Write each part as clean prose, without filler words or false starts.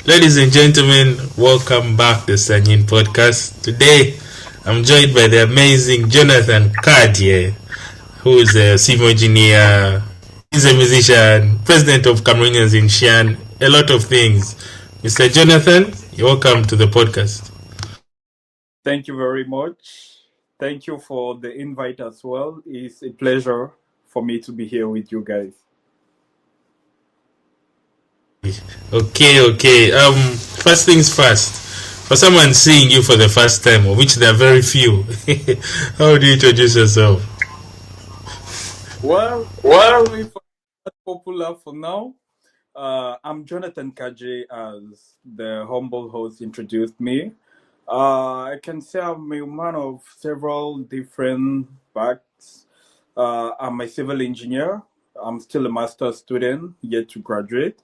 Ladies and gentlemen, welcome back to Sanyin Podcast. Today, I'm joined by the amazing Jonathan Kadje, who is a civil engineer, he's a musician, president of Cameroonians in Xi'an, a lot of things. Mr. Jonathan, you're welcome to the podcast. Thank you very much. Thank you for the invite as well. It's a pleasure for me to be here with you guys. Okay. First things first. For someone seeing you for the first time, of which there are very few, how do you introduce yourself? Well, I don't know if I'm that popular for now. I'm Jonathan Kadje, as the humble host introduced me. I can say I'm a man of several different backs. I'm a civil engineer. I'm still a master's student, yet to graduate.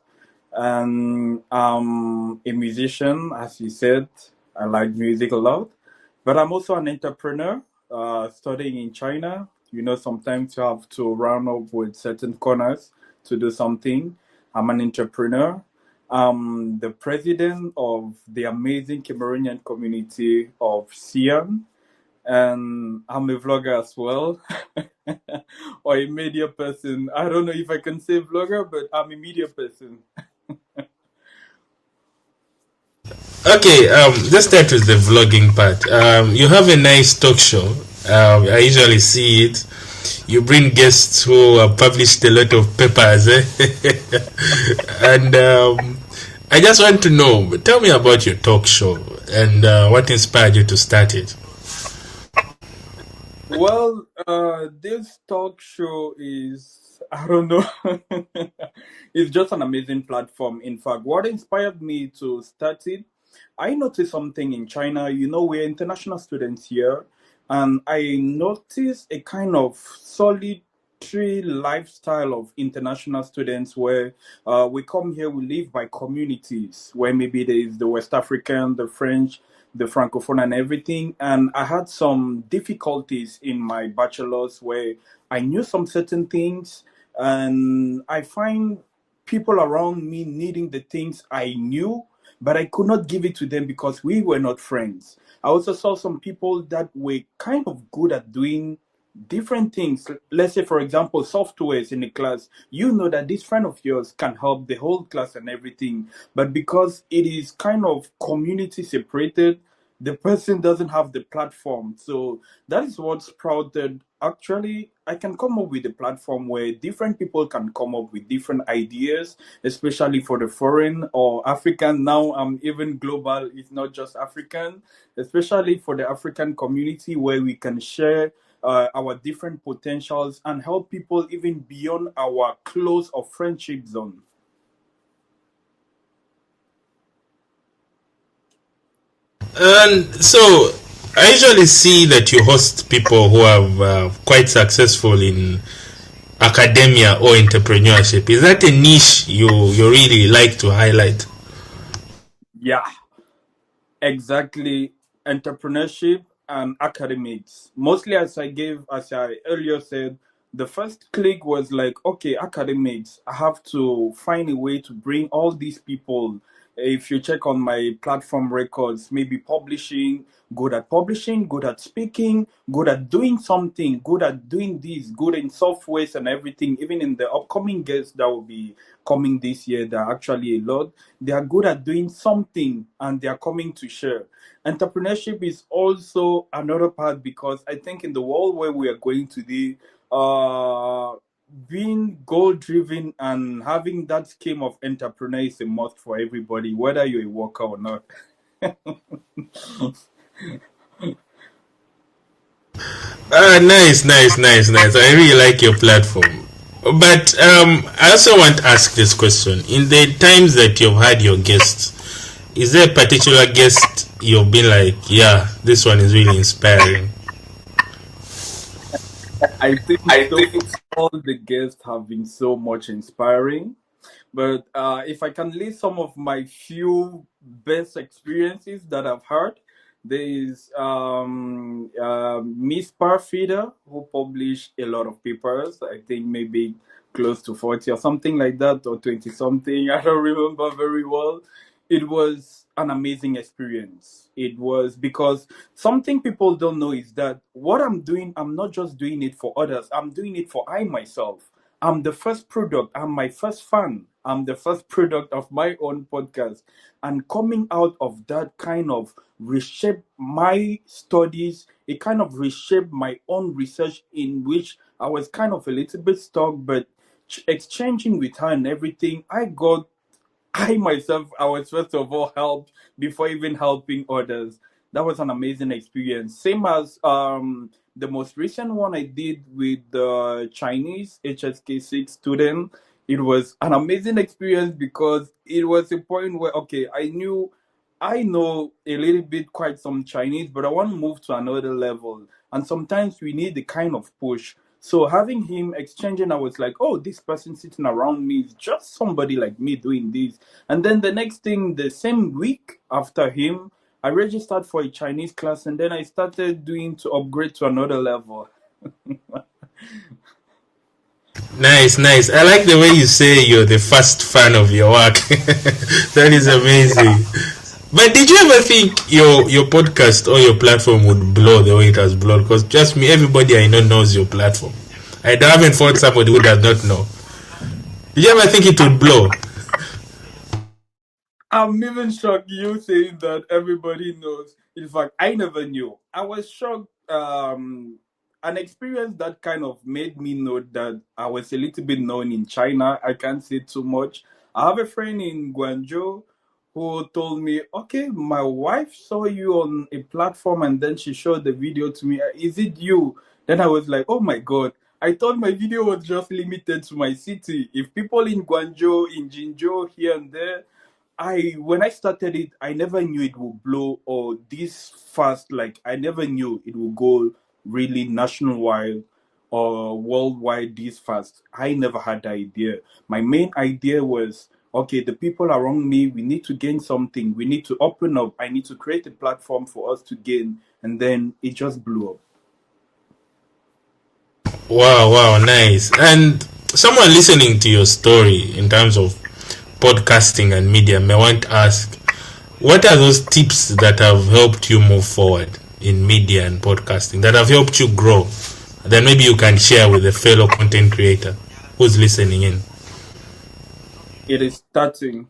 And I'm a musician, as you said. I like music a lot, but I'm also an entrepreneur, studying in China. Sometimes you have to run up with certain corners to do something. I'm an entrepreneur. I'm the president of the amazing Cameroonian community of Xi'an, and I'm a vlogger as well, or a media person. I don't know if I can say vlogger, but I'm a media person. Okay, let's start with the vlogging part. You have a nice talk show. I usually see it. You bring guests who have published a lot of papers, and I just want to know. Tell me about your talk show and what inspired you to start it. Well, this talk show is, I don't know, it's just an amazing platform. In fact, what inspired me to start it, I noticed something in China. We're international students here, and I noticed a kind of solitary lifestyle of international students where we come here, we live by communities, where maybe there is the West African, the French, the francophone and everything. And I had some difficulties in my bachelor's where I knew some certain things, and I find people around me needing the things I knew, but I could not give it to them because we were not friends. I also saw some people that were kind of good at doing different things. Let's say, for example, softwares in the class. You know that this friend of yours can help the whole class and everything, but because it is kind of community separated, the person doesn't have the platform. So that is what sprouted. Actually, I can come up with a platform where different people can come up with different ideas, especially for the foreign or African. Now I'm even global, it's not just African, especially for the African community where we can share our different potentials and help people even beyond our close or friendship zone. And so, I usually see that you host people who are quite successful in academia or entrepreneurship. Is that a niche you really like to highlight? Yeah, exactly. Entrepreneurship and academics. Mostly, as I earlier said, the first click was like, okay, academics. I have to find a way to bring all these people. If you check on my platform records, maybe publishing, good at speaking, good at doing something, good at doing this, good in softwares and everything. Even in the upcoming guests that will be coming this year, there are actually a lot. They are good at doing something and they are coming to share. Entrepreneurship is also another part because I think in the world where we are going today, uh, being goal driven and having that scheme of entrepreneur is a must for everybody, whether you're a worker or not. Nice. I really like your platform. But I also want to ask this question. In the times that you've had your guests, is there a particular guest you've been like, yeah, this one is really inspiring? I think so. All the guests have been so much inspiring. But if I can list some of my few best experiences that I've had, there is Miss Parfida, who published a lot of papers. I think maybe close to 40 or something like that, or 20 something. I don't remember very well. It was an amazing experience. It was because something people don't know is that what I'm doing, I'm not just doing it for others, I'm doing it for I myself. I'm the first product, I'm my first fan, I'm the first product of my own podcast. And coming out of that kind of reshaped my studies, it kind of reshaped my own research, in which I was kind of a little bit stuck, but exchanging with her and everything, I myself, I was first of all helped before even helping others. That was an amazing experience. Same as the most recent one I did with the Chinese HSK6 student. It was an amazing experience because it was a point where okay, I know a little bit quite some Chinese, but I want to move to another level. And sometimes we need the kind of push. So having him exchanging, I was like, oh, this person sitting around me is just somebody like me doing this. And then the next thing, the same week after him, I registered for a Chinese class and then I started doing to upgrade to another level. Nice, nice. I like the way you say you're the first fan of your work. That is amazing. But did you ever think your podcast or your platform would blow the way it has blown? Because just me, everybody I know knows your platform. I haven't found somebody who does not know. Did you ever think it would blow? I'm even shocked you saying that everybody knows. In fact, I never knew. I was shocked. An experience that kind of made me know that I was a little bit known in China. I can't say too much. I have a friend in Guangzhou who told me, okay, my wife saw you on a platform and then she showed the video to me. Is it you? Then I was like, oh my God. I thought my video was just limited to my city. If people in Guangzhou, in Jinzhou, here and there, I when I started it, I never knew it would blow or this fast. Like I never knew it would go really nationwide or worldwide this fast. I never had the idea. My main idea was okay, the people around me, we need to gain something. We need to open up. I need to create a platform for us to gain. And then it just blew up. Wow, wow, nice. And someone listening to your story in terms of podcasting and media may want to ask, what are those tips that have helped you move forward in media and podcasting, that have helped you grow? Then maybe you can share with a fellow content creator who's listening in. It is starting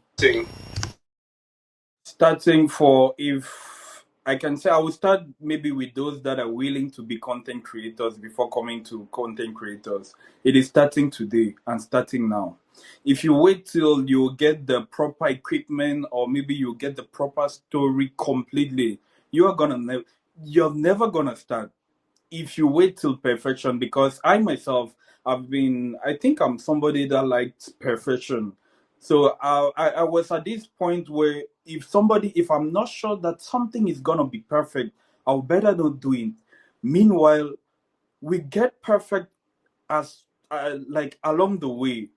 for if I can say I will start maybe with those that are willing to be content creators before coming to content creators. It is starting today and starting now. If you wait till you get the proper equipment or maybe you get the proper story completely, you are gonna you're never gonna start if you wait till perfection, because I myself I think I'm somebody that likes perfection. So I was at this point where if I'm not sure that something is gonna be perfect, I'll better not do it. Meanwhile, we get perfect as like along the way.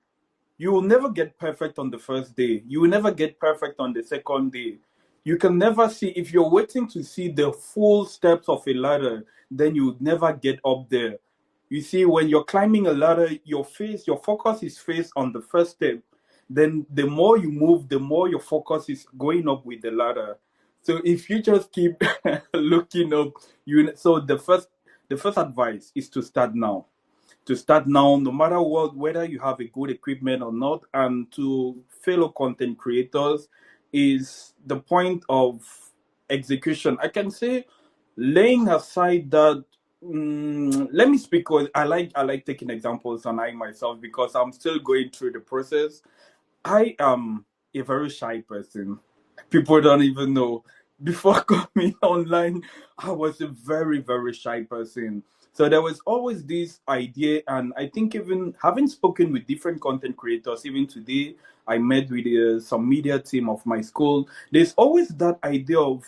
You will never get perfect on the first day. You will never get perfect on the second day. You can never see, if you're waiting to see the full steps of a ladder, then you would never get up there. You see, when you're climbing a ladder, your focus is faced on the first step. Then the more you move, the more your focus is going up with the ladder. So if you just keep looking up, so the first advice is to start now, no matter what, whether you have a good equipment or not. And to fellow content creators, is the point of execution. I can say, laying aside that. Let me speak. I like taking examples on I myself because I'm still going through the process. I am a very shy person. People don't even know. Before coming online, I was a very, very shy person. So there was always this idea, and I think even having spoken with different content creators, even today, I met with some media team of my school. There's always that idea of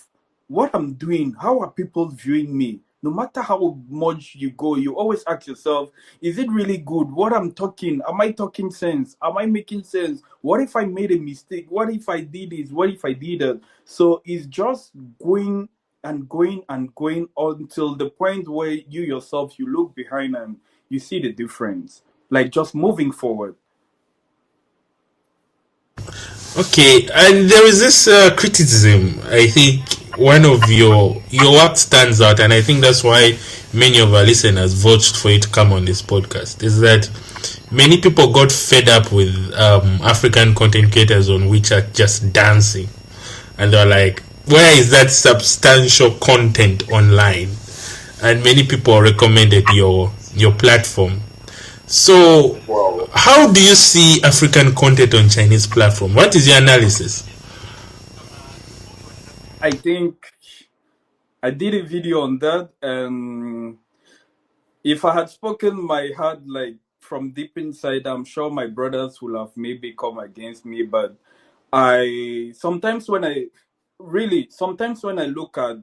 what I'm doing, how are people viewing me? No matter how much you go, you always ask yourself, is it really good? What I'm talking, am I talking sense? Am I making sense? What if I made a mistake? What if I did this? What if I did that? So it's just going and going and going until the point where you yourself, you look behind and you see the difference. Like just moving forward. Okay, and there is this criticism. I think one of your work stands out, and I think that's why many of our listeners voted for you to come on this podcast. Is that many people got fed up with African content creators on which are just dancing, and they're like, "Where is that substantial content online?" And many people recommended your platform. So, Wow. how do you see African content on Chinese platform? What is your analysis? I think I did a video on that, and if I had spoken my heart like from deep inside, I'm sure my brothers would have maybe come against me. But I sometimes when I really sometimes when I look at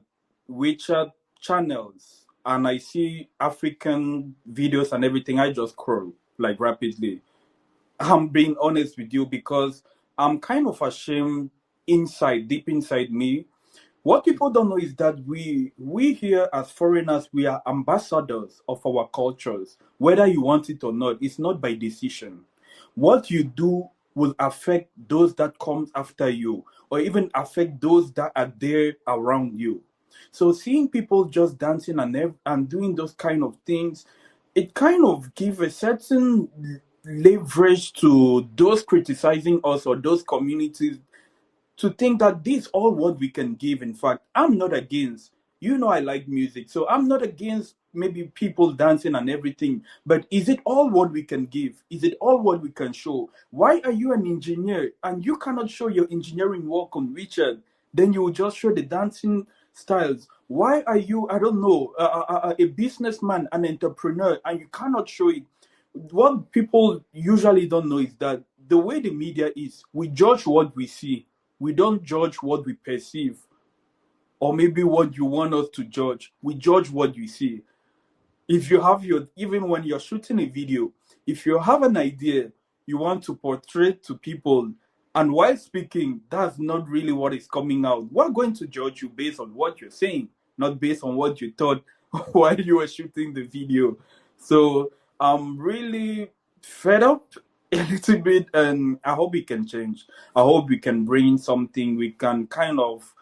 WeChat channels and I see African videos and everything, I just scroll like rapidly. I'm being honest with you because I'm kind of ashamed inside, deep inside me. What people don't know is that we here as foreigners, we are ambassadors of our cultures. Whether you want it or not, it's not by decision. What you do will affect those that comes after you, or even affect those that are there around you. So seeing people just dancing and doing those kind of things, it kind of give a certain leverage to those criticizing us or those communities to think that this all what we can give. In fact, I'm not against, I like music, so I'm not against maybe people dancing and everything, but is it all what we can give? Is it all what we can show? Why are you an engineer and you cannot show your engineering work on Richard, then you will just show the dancing styles? Why are you, I don't know, a businessman, an entrepreneur, and you cannot show it? What people usually don't know is that the way the media is, we judge what we see. We don't judge what we perceive or maybe what you want us to judge. We judge what you see. If you have your, even when you're shooting a video, if you have an idea you want to portray to people, and while speaking, that's not really what is coming out, we're going to judge you based on what you're saying, not based on what you thought while you were shooting the video. So I'm really fed up a little bit, and I hope it can change. I hope we can bring something we can kind of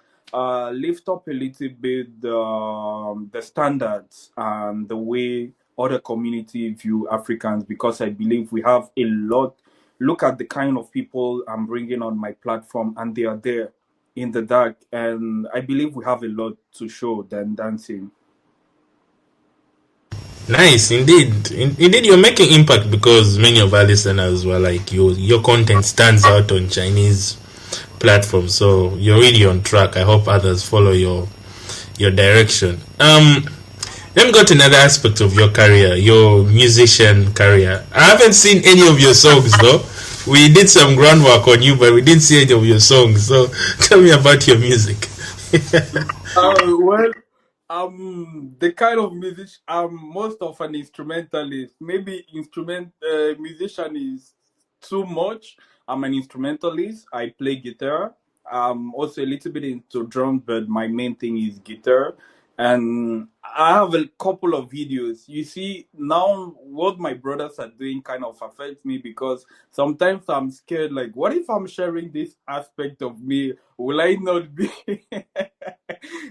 lift up a little bit the standards and the way other community view Africans, because I believe we have a lot. Look at the kind of people I'm bringing on my platform, and they are there in the dark, and I believe we have a lot to show than dancing. Nice, indeed. Indeed, you're making impact because many of our listeners were like, your content stands out on Chinese platforms, so you're really on track. I hope others follow your direction. Let me go to another aspect of your career, your musician career. I haven't seen any of your songs though. We did some groundwork on you, but we didn't see any of your songs. So tell me about your music. Well, the kind of music I'm most of an instrumentalist. Maybe musician is too much. I'm an instrumentalist. I play guitar. I'm also a little bit into drums, but my main thing is guitar. And I have a couple of videos. You see, now what my brothers are doing kind of affects me because sometimes I'm scared. Like, what if I'm sharing this aspect of me? Will I not be?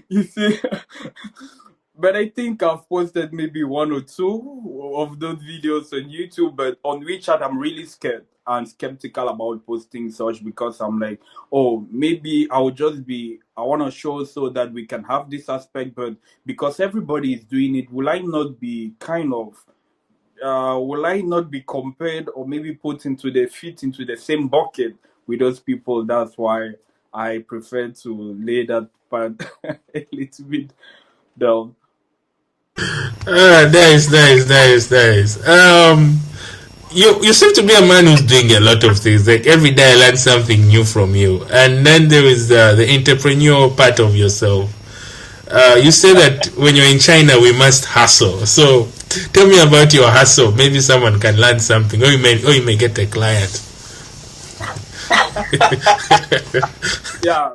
You see, but I think I've posted maybe one or two of those videos on YouTube, but on WeChat, I'm really scared and skeptical about posting such because I'm like, oh, maybe I want to show so that we can have this aspect, but because everybody is doing it, will I not be compared or maybe put into the fit into the same bucket with those people? That's why I prefer to lay that part a little bit down. Nice, nice, nice, nice. You seem to be a man who's doing a lot of things. Like every day, I learn something new from you. And then there is the entrepreneurial part of yourself. You say that when you're in China, we must hustle. So tell me about your hustle. Maybe someone can learn something, or you may get a client. Yeah,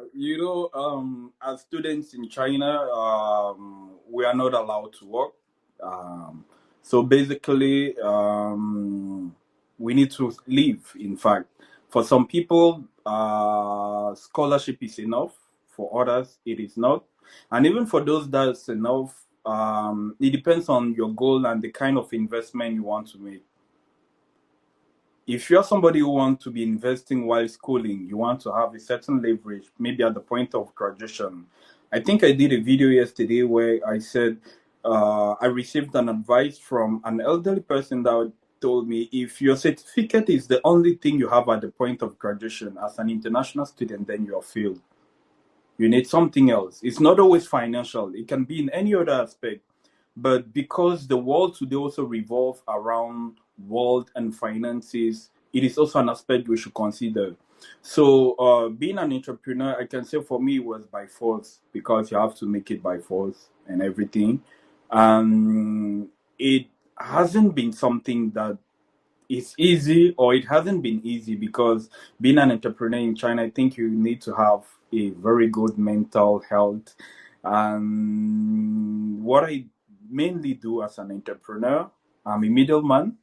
as students in China, we are not allowed to work. Um, so basically, we need to live. In fact, for some people, scholarship is enough. For others, it is not. And even for those that's enough, it depends on your goal and the kind of investment you want to make. If you're somebody who wants to be investing while schooling, you want to have a certain leverage, maybe at the point of graduation. I think I did a video yesterday where I said I received an advice from an elderly person that told me if your certificate is the only thing you have at the point of graduation as an international student, then you're failed. You need something else. It's not always financial, it can be in any other aspect. But because the world today also revolves around world and finances, it is also an aspect we should consider. So, being an entrepreneur, I can say for me it was by force because you have to make it by force and everything. It hasn't been something that it's easy, or it hasn't been easy, because being an entrepreneur in China, I think you need to have a very good mental health. And what I mainly do as an entrepreneur, I'm a middleman.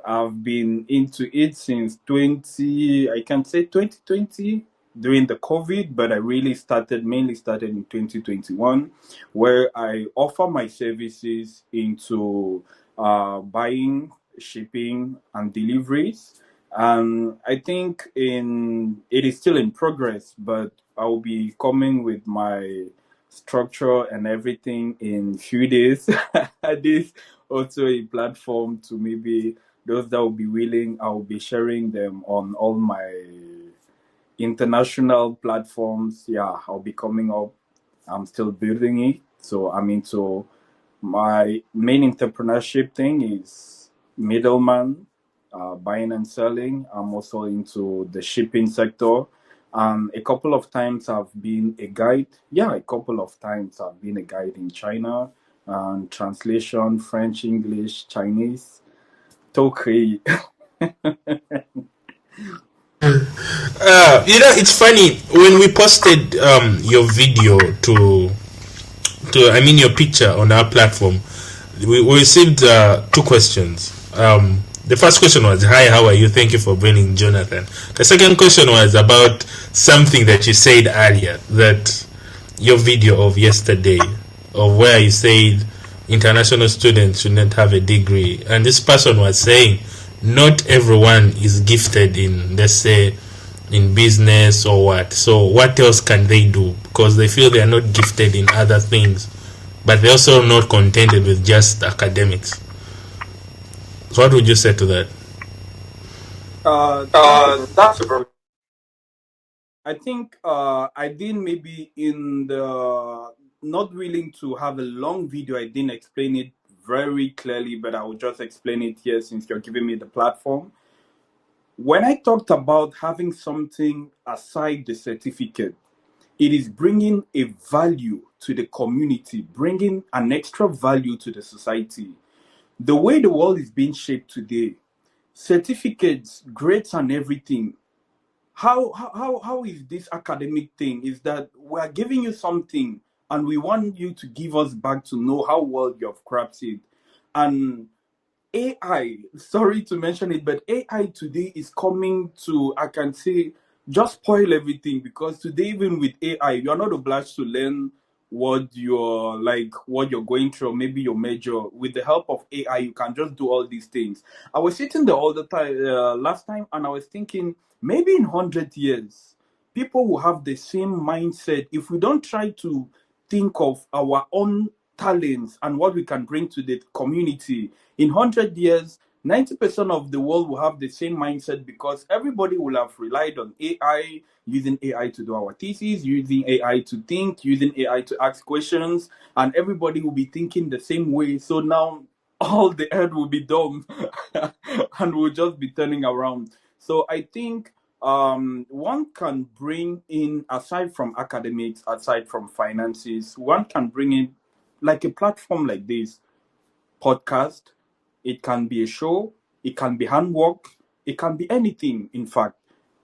I've been into it since I can say 2020 during the COVID, but I really mainly started in 2021, where I offer my services into buying, shipping, and deliveries. I think it is still in progress, but I'll be coming with my structure and everything in few days. This also a platform to maybe those that will be willing. I'll be sharing them on all my international platforms. Yeah, I'll be coming up. I'm still building it. So I'm into my main entrepreneurship thing is middleman, buying and selling. I'm also into the shipping sector. A couple of times I've been a guide. Yeah, a couple of times I've been a guide in China, and translation, French, English, Chinese. Okay. It's funny when we posted your video your picture on our platform. We received two questions. The first question was, "Hi, how are you? Thank you for bringing Jonathan." The second question was about something that you said earlier, that your video of yesterday, of where you said international students should not have a degree, and this person was saying not everyone is gifted in, let's say, in business or what. So what else can they do? Because they feel they are not gifted in other things, but they're also not contented with just academics. So what would you say to that? That's a very. I think I didn't maybe in the not willing to have a long video. I didn't explain it very clearly, but I will just explain it here since you're giving me the platform. When I talked about having something aside the certificate, it is bringing a value to the community, bringing an extra value to the society. The way the world is being shaped today, certificates, grades, and everything. How is this academic thing? Is that we are giving you something and we want you to give us back to know how well you have crafted. And AI, sorry to mention it, but AI today is coming to, I can say, just spoil everything, because today, even with AI, you're not obliged to learn what you're going through, or maybe your major. With the help of AI, you can just do all these things. I was sitting there all the time last time, and I was thinking maybe in 100 years, people will have the same mindset if we don't try to think of our own talents and what we can bring to the community. In 100 years, 90% of the world will have the same mindset, because everybody will have relied on AI, using AI to do our thesis, using AI to think, using AI to ask questions, and everybody will be thinking the same way. So now all the earth will be dumb and we'll just be turning around. So I think one can bring in, aside from academics, aside from finances, one can bring in like a platform like this podcast. It can be a show, it can be handwork, it can be anything, in fact,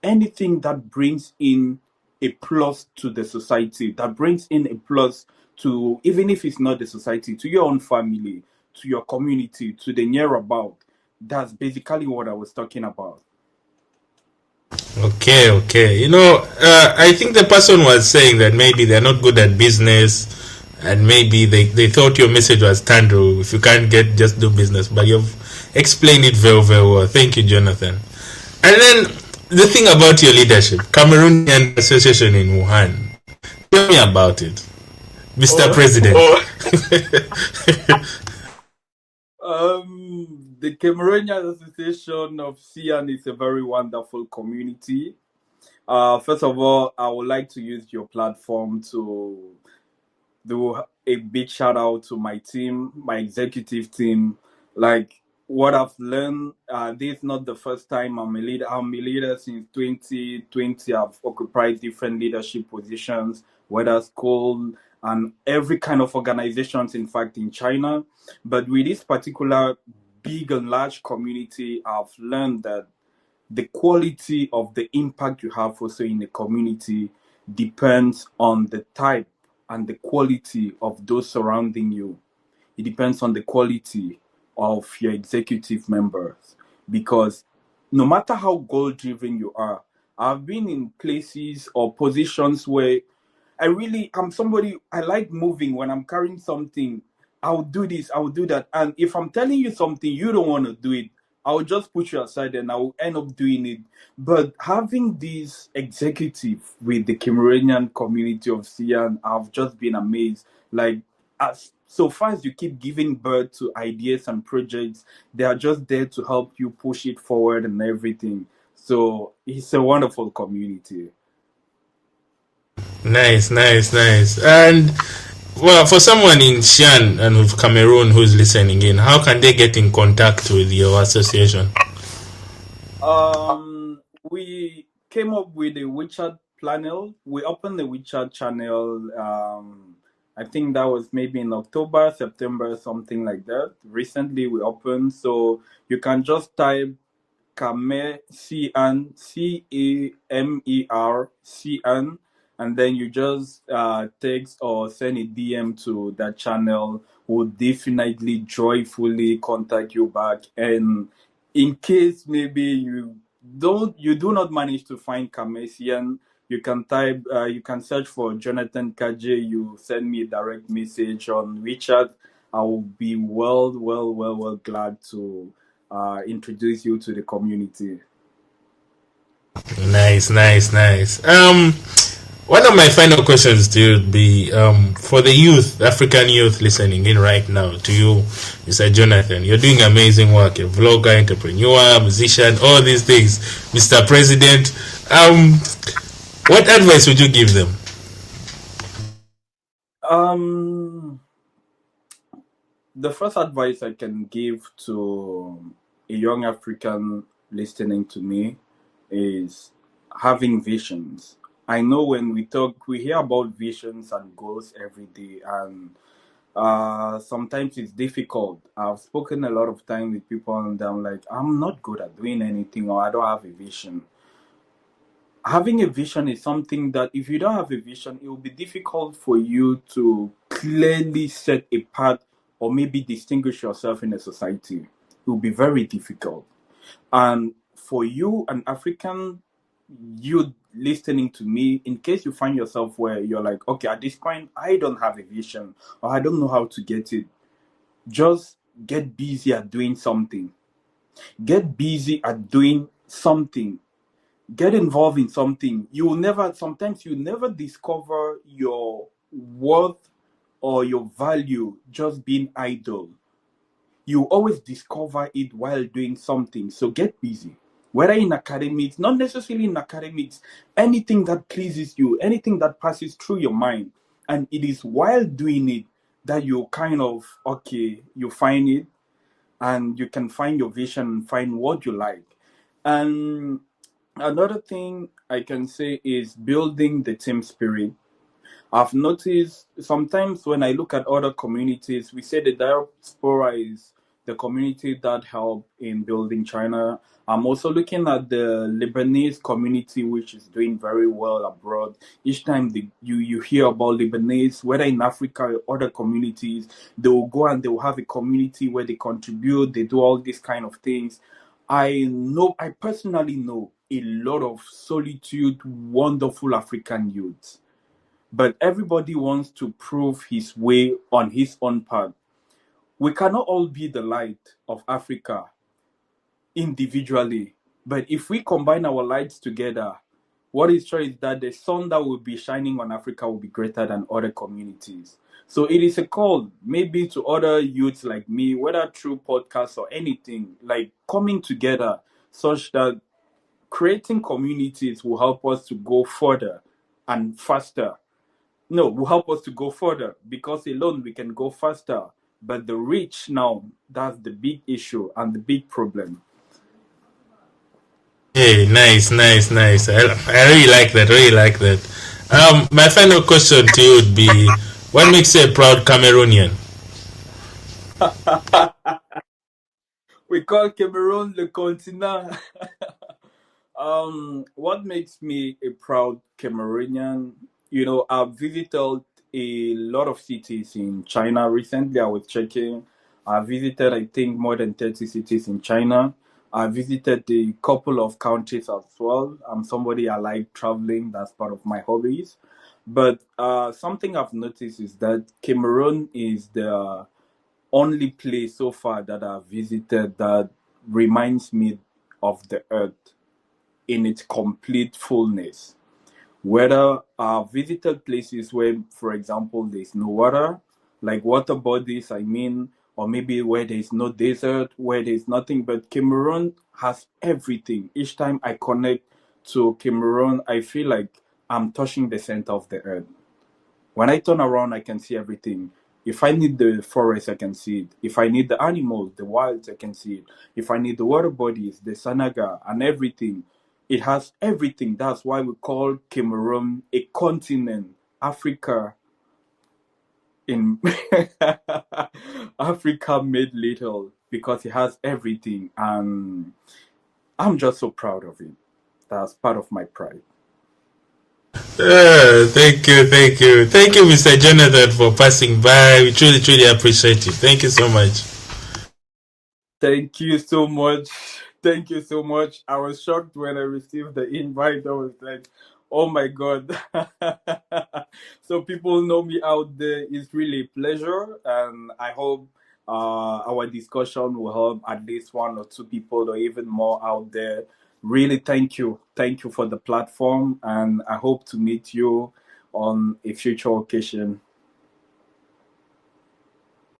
anything that brings in a plus to the society, that brings in a plus to, even if it's not the society, to your own family, to your community, to the near about. That's basically what I was talking about. Okay, okay. I think the person was saying that maybe they're not good at business, and maybe they thought your message was Tando. If you can't get, just do business. But you've explained it very, very well. Thank you, Jonathan. And then the thing about your leadership, Cameroonian Association in Wuhan. Tell me about it, Mr. Oh, President. the Cameroonian Association of Sian is a very wonderful community. First of all, I would like to use your platform to do a big shout out to my team, my executive team. Like what I've learned, this is not the first time I'm a leader. I'm a leader since 2020. I've occupied different leadership positions, whether school and every kind of organizations, in fact, in China. But with this particular big and large community, I've learned that the quality of the impact you have also in the community depends on the type and the quality of those surrounding you. It depends on the quality of your executive members, because no matter how goal driven you are, I've been in places or positions where I'm somebody, I like moving. When I'm carrying something, I'll do this, I'll do that. And if I'm telling you something, you don't want to do it, I'll just put you aside and I'll end up doing it. But having this executive with the Cameroonian community of Sian, I've just been amazed. Like, as so far as you keep giving birth to ideas and projects, they are just there to help you push it forward and everything. So it's a wonderful community. Nice, nice, nice. And well, for someone in Xi'an and with Cameroon who's listening in, how can they get in contact with your association? We came up with a WeChat panel. We opened the WeChat channel. I think that was maybe in October, September, something like that. Recently, we opened, so you can just type Kamer Cian, Camer Cian, and then you just text or send a DM to that channel. We'll definitely joyfully contact you back. And in case maybe you do not manage to find Kamesian, you can search for Jonathan Kadje. You send me a direct message on WeChat. I will be well glad to introduce you to the community. Nice, nice, nice. One of my final questions to you would be for the youth, African youth listening in right now, to you, Mr. Jonathan. You're doing amazing work. You're a vlogger, entrepreneur, musician, all these things, Mr. President. What advice would you give them? The first advice I can give to a young African listening to me is having visions. I know when we talk, we hear about visions and goals every day, and sometimes it's difficult. I've spoken a lot of time with people, and I'm like, I'm not good at doing anything, or I don't have a vision. Having a vision is something that if you don't have a vision, it will be difficult for you to clearly set a path or maybe distinguish yourself in a society. It will be very difficult. And for you, an African, you listening to me, in case you find yourself where you're like, okay, at this point, I don't have a vision or I don't know how to get it, just get busy at doing something. Get busy at doing something. Get involved in something. Sometimes you never discover your worth or your value just being idle. You always discover it while doing something. So get busy. Whether in academics, not necessarily in academics, anything that pleases you, anything that passes through your mind. And it is while doing it that you kind of, okay, you find it and you can find your vision and find what you like. And another thing I can say is building the team spirit. I've noticed sometimes when I look at other communities, we say the diaspora is the community that help in building China. I'm also looking at the Lebanese community, which is doing very well abroad. Each time you hear about Lebanese, whether in Africa or other communities, they will go and they will have a community where they contribute, they do all these kind of things. I personally know a lot of solitude, wonderful African youth. But everybody wants to prove his way on his own path. We cannot all be the light of Africa individually. But if we combine our lights together, what is true is that the sun that will be shining on Africa will be greater than other communities. So it is a call, maybe to other youths like me, whether through podcasts or anything, like coming together such that creating communities will help us to go further and faster. No, will help us to go further because alone we can go faster. But the reach now, that's the big issue and the big problem. Hey, nice, nice, nice. I really like that. Really like that. My final question to you would be, what makes you a proud Cameroonian? We call Cameroon le continent. What makes me a proud Cameroonian? I've visited a lot of cities in China. Recently, I was checking. I visited, I think, more than 30 cities in China. I visited a couple of countries as well. I'm somebody I like traveling. That's part of my hobbies. But something I've noticed is that Cameroon is the only place so far that I've visited that reminds me of the earth in its complete fullness. Whether I've visited places where, for example, there's no water, like water bodies, I mean, or maybe where there's no desert, where there's nothing, but Cameroon has everything. Each time I connect to Cameroon, I feel like I'm touching the center of the earth. When I turn around, I can see everything. If I need the forest, I can see it. If I need the animals, the wilds, I can see it. If I need the water bodies, the sanaga, and everything, it has everything. That's why we call Cameroon a continent. Africa in Africa made little because it has everything, and I'm just so proud of it. That's part of my pride. Thank you, thank you. Thank you, Mr. Jonathan, for passing by. We truly, truly appreciate you. Thank you so much. Thank you so much. Thank you so much. I was shocked when I received the invite. I was like, oh my God. So people know me out there. It's really a pleasure. And I hope our discussion will help at least one or two people or even more out there. Really, thank you. Thank you for the platform. And I hope to meet you on a future occasion.